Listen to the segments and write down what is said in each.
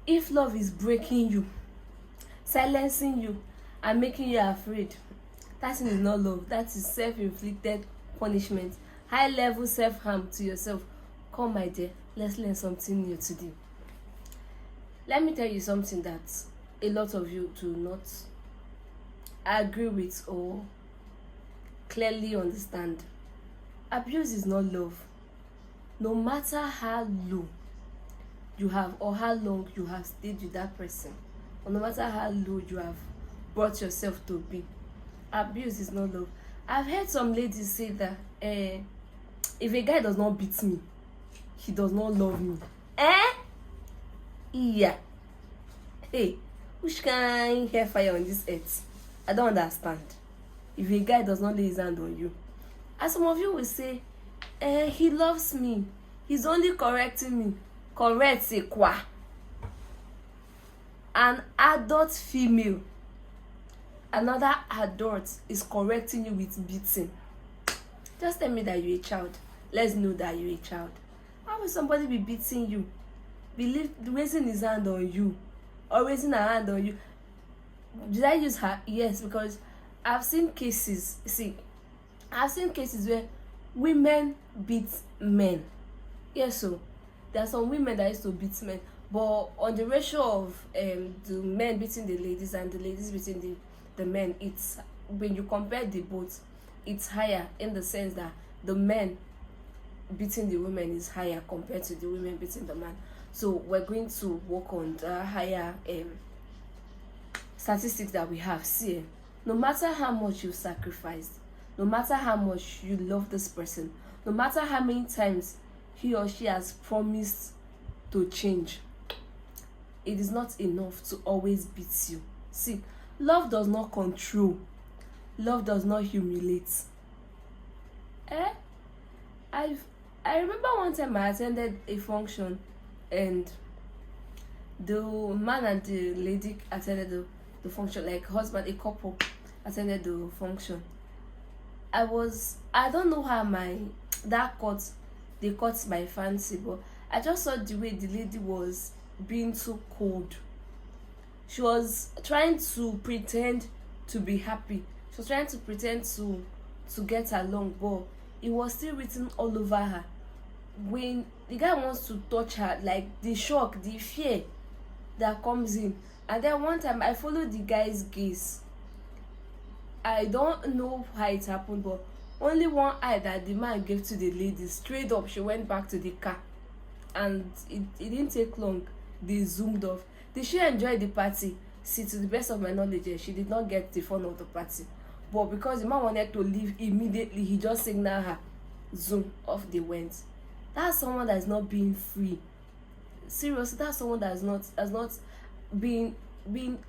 If love is breaking you, silencing you, and making you afraid, that thing is not love. That is self-inflicted punishment, high level self-harm to yourself. Come, my dear, let's learn something new today. Let me tell you something that a lot of you do not agree with or clearly understand. Abuse is not love. No matter how low you have or how long you have stayed with that person, or no matter how low you have brought yourself to be, abuse is not love. I've heard some ladies say that if a guy does not beat me, he does not love me. Yeah. Hey, which kind hellfire on this earth? I don't understand. If a guy does not lay his hand on you, as some of you will say, he loves me, he's only correcting me. Correct, say kwa. An adult female, another adult is correcting you with beating. Just tell me that you're a child. Let's know that you're a child. How will somebody be beating you, raising his hand on you, or raising her hand on you? Did I use her? Yes, because I've seen cases. I've seen cases where women beat men. Yes, so there are some women that used to beat men, but on the ratio of the men beating the ladies and the ladies beating the men, it's, when you compare the both, it's higher, in the sense that the men beating the women is higher compared to the women beating the man. So we're going to work on the higher statistics that we have. See, no matter how much you sacrificed, no matter how much you love this person, no matter how many times he or she has promised to change, it is not enough to always beat you. See, love does not control. Love does not humiliate. I remember one time I attended a function, and the man and the lady attended the function, like husband, a couple attended the function. I don't know how they caught my fancy, but I just saw the way the lady was being too cold. She was trying to pretend to be happy. She was trying to pretend to get along, but it was still written all over her. When the guy wants to touch her, like the shock, the fear that comes in. And then one time I followed the guy's gaze. I don't know how it happened, but only one eye that the man gave to the lady, straight up she went back to the car, and it didn't take long, they zoomed off. Did she enjoy the party? See, to the best of my knowledge, she did not get the fun of the party, but because the man wanted to leave immediately, he just signaled her, zoom off they went. That's someone that is not being free. Seriously, that's someone that has not being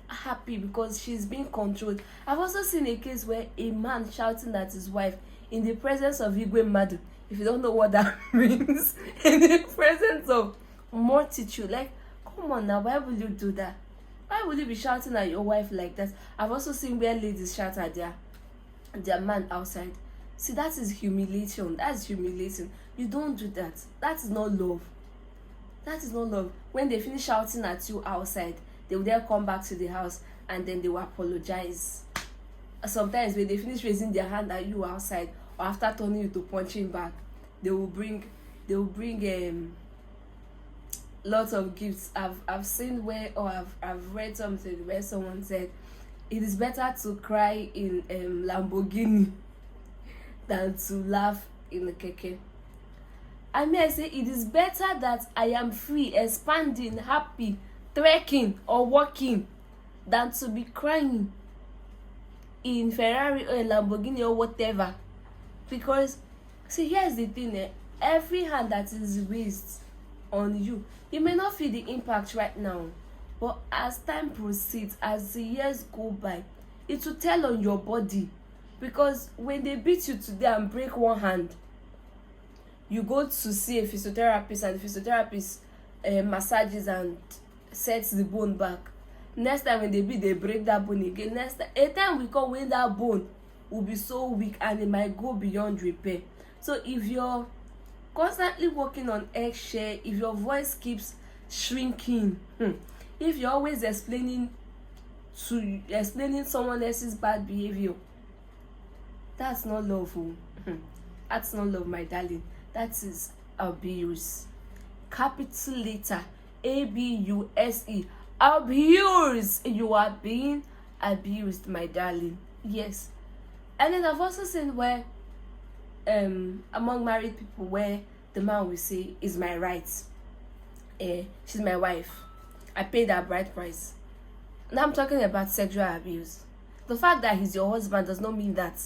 happy, because she's being controlled. I've also seen a case where a man shouting at his wife in the presence of Igwe Madu. If you don't know what that means, in the presence of multitude. Like, come on now, why will you do that? Why would you be shouting at your wife like that? I've also seen where ladies shout at their man outside. See, that is humiliation. That's humiliating. You don't do that. That is not love. That is not love. When they finish shouting at you outside, they will then come back to the house and then they will apologize. Sometimes when they finish raising their hand at you outside, or after turning you to punching back, they will bring lots of gifts. I've seen where, or I've read something where someone said it is better to cry in Lamborghini than to laugh in a keke. I say it is better that I am free, expanding, happy, trekking or walking, than to be crying in Ferrari or a Lamborghini or whatever. Because see, here's the thing, every hand that is raised on you, you may not feel the impact right now, but as time proceeds, as the years go by, it will tell on your body. Because when they beat you today and break one hand, you go to see a physiotherapist, and the physiotherapist massages and sets the bone back. Next time when they beat, they break that bone again. Next time, a time will come when that bone will be so weak and it might go beyond repair. So if you're constantly working on eggshell, if your voice keeps shrinking. If you're always explaining someone else's bad behavior, that's not love. That's not love, my darling. That is abuse. Capital letter ABUSE. Abuse. You are being abused, my darling. Yes. And then I've also seen where among married people where the man will say, is my right, she's my wife, I paid her bride price. Now I'm talking about sexual abuse. The fact that he's your husband does not mean that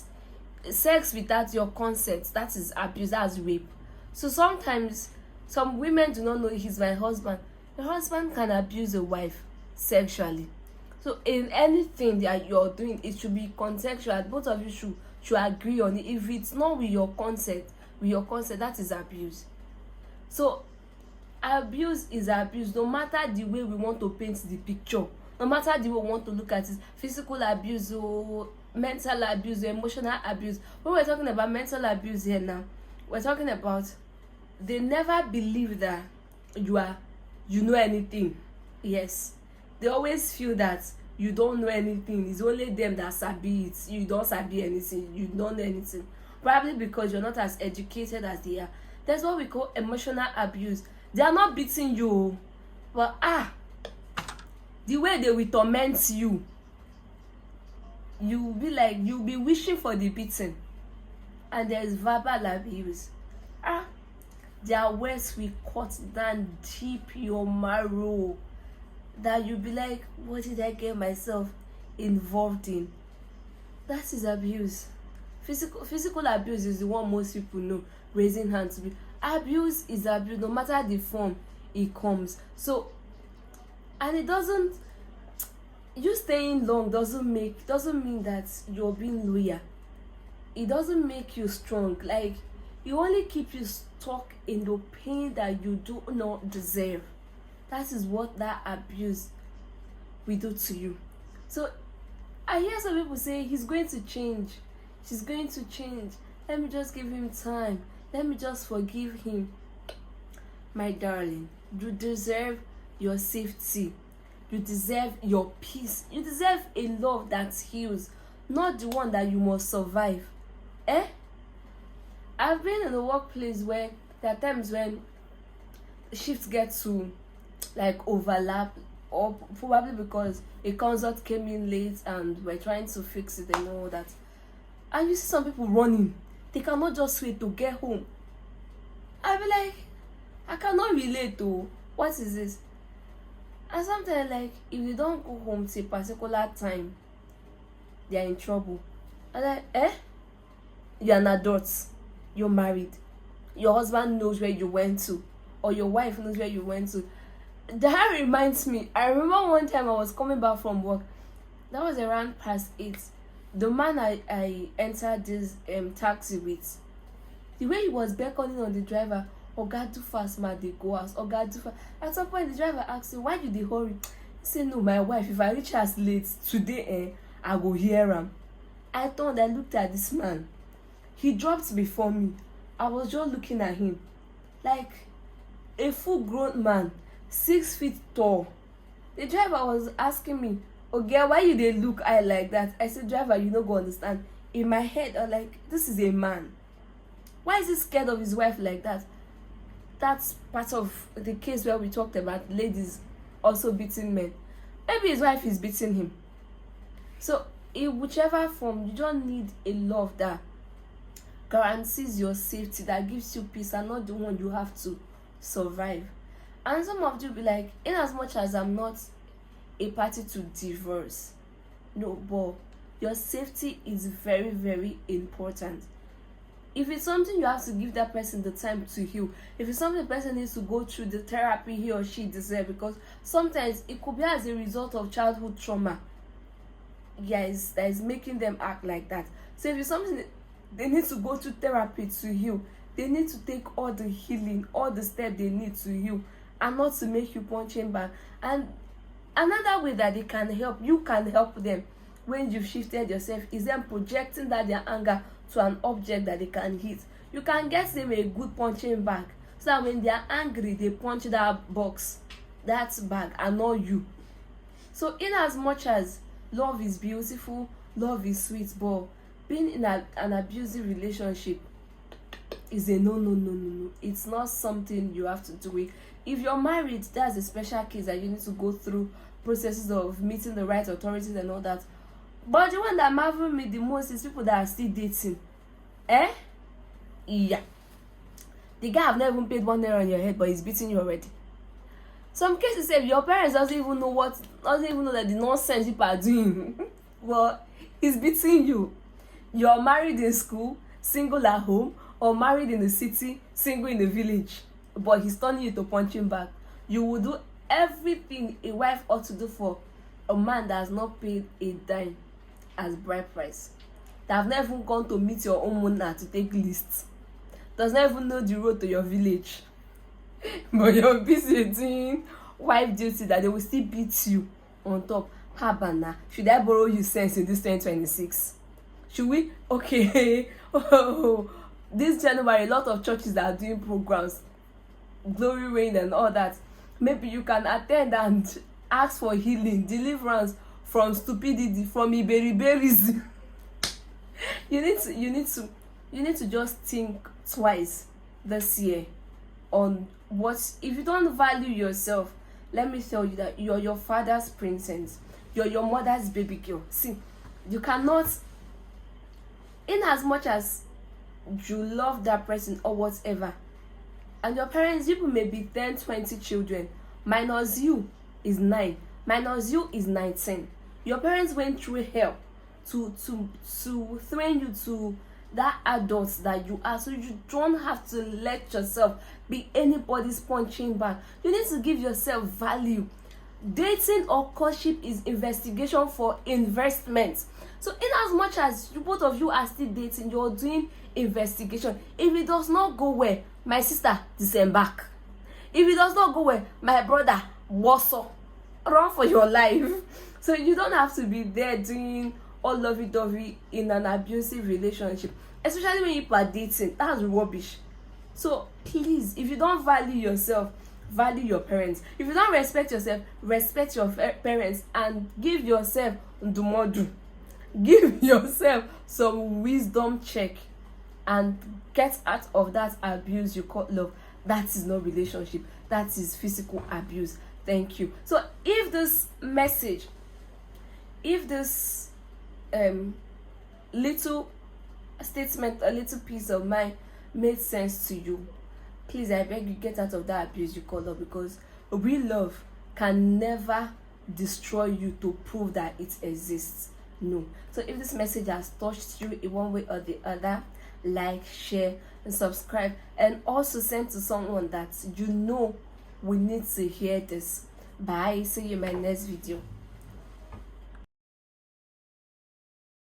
sex without your consent, that is abuse, that's rape. So sometimes some women do not know he's my husband. Your husband can abuse a wife sexually. So in anything that you're doing, it should be consensual. Both of you should agree on it. If it's not with your consent, that is abuse. So abuse is abuse, no matter the way we want to paint the picture, no matter the way we want to look at it. Physical abuse or mental abuse or emotional abuse. When we're talking about mental abuse here now, we're talking about they never believe that you know anything. Yes, they always feel that you don't know anything. It's only them that sabi it. You don't sabi anything. You don't know anything. Probably because you're not as educated as they are. That's what we call emotional abuse. They are not beating you, but the way they will torment you, you'll be wishing for the beating. And there's verbal abuse. Their words will cut down deep your marrow, that you'll be like, what did I get myself involved in? That is abuse. Physical abuse is the one most people know, raising hands to be. Abuse is abuse, no matter the form it comes. So, and it doesn't, you staying long doesn't mean that you're being loyal. It doesn't make you strong. Like, it only keep you stuck in the pain that you do not deserve. That is what that abuse will do to you. So I hear some people say he's going to change, she's going to change, let me just give him time, let me just forgive him. My darling, you deserve your safety, you deserve your peace, you deserve a love that heals, not the one that you must survive. I've been in a workplace where there are times when shifts get to like overlap, or probably because a concert came in late and we're trying to fix it and all that, and you see some people running, they cannot just wait to get home. I'll be like, I cannot relate to what is this. And sometimes, like, if they don't go home to a particular time, they're in trouble. I'm like, you're an adult, you're married, your husband knows where you went to, or your wife knows where you went to. That reminds me, I remember one time I was coming back from work. That was around past 8. The man I entered this taxi with, the way he was beckoning on the driver, Oga do fast, man, they go out, Oga do fast. At some point the driver asked him, why did they hurry? He said, no, my wife, if I reach us late today, I go hear him. I turned and looked at this man. He dropped before me. I was just looking at him like a full-grown man, 6 feet tall. The driver was asking me, okay, why you dey look eye like that? I said, driver, you no go understand. In my head, I'm like, this is a man. Why is he scared of his wife like that? That's part of the case where we talked about ladies also beating men. Maybe his wife is beating him. So in whichever form, you don't need a love that guarantees your safety, that gives you peace, and not the one you have to survive. And some of you be like, in as much as I'm not a party to divorce, no, but your safety is very, very important. If it's something you have to give that person the time to heal, if it's something the person needs to go through the therapy he or she deserves, because sometimes it could be as a result of childhood trauma, yes, that is making them act like that. So if it's something they need to go through therapy to heal, they need to take all the healing, all the steps they need to heal, and not to make you punching back. And another way that they can help, you can help them when you've shifted yourself, is them projecting that their anger to an object that they can hit. You can get them a good punching bag, so that when they are angry, they punch that box. that bag and not you. So in as much as love is beautiful, love is sweet, but being in an abusive relationship is a no. It's not something you have to do it. If you're married, that's a special case that you need to go through processes of meeting the right authorities and all that. But the one that marvels me the most is people that are still dating. Yeah. The guy have never even paid 1 naira on your head, but he's beating you already. Some cases say your parents doesn't even know that the nonsense people are doing. Well, he's beating you. You're married in school, single at home, or married in the city, single in the village, but he's turning you to punching bag. You will do everything a wife ought to do for a man that has not paid a dime as bride price, that have never even gone to meet your own mother to take lists, does not even know the road to your village. But you're busy doing wife duty that they will still beat you on top. Habana, should I borrow you sense in this 2026? Should we? Okay. Oh, this January, a lot of churches that are doing programs, glory rain and all that. Maybe you can attend and ask for healing, deliverance from stupidity, from iberiberism. you need to just think twice this year on what. If you don't value yourself, let me tell you that you're your father's princess, you're your mother's baby girl. See, you cannot, in as much as you love that person or whatever, and your parents, people may be 10, 20 children, minus you is 9, minus you is 19. Your parents went through hell to train you to that adult that you are, so you don't have to let yourself be anybody's punching bag. You need to give yourself value. Dating or courtship is investigation for investment. So in as much as you both of you are still dating, you're doing investigation. If it does not go well, my sister, disembark. If it does not go well, my brother, wasso, run for your life. So you don't have to be there doing all lovey-dovey in an abusive relationship, especially when people are dating. That's rubbish. So please, if you don't value yourself, value your parents. If you don't respect yourself, respect your parents, and give yourself ndumodu. Give yourself some wisdom check and get out of that abuse you call love. That is not relationship, that is physical abuse. Thank you. So if this message, if this little statement, a little piece of mine made sense to you, please, I beg you, get out of that abuse you call love, because real love can never destroy you to prove that it exists. No. So if this message has touched you in one way or the other, like, share, and subscribe, and also send to someone that you know we need to hear this. Bye. See you in my next video.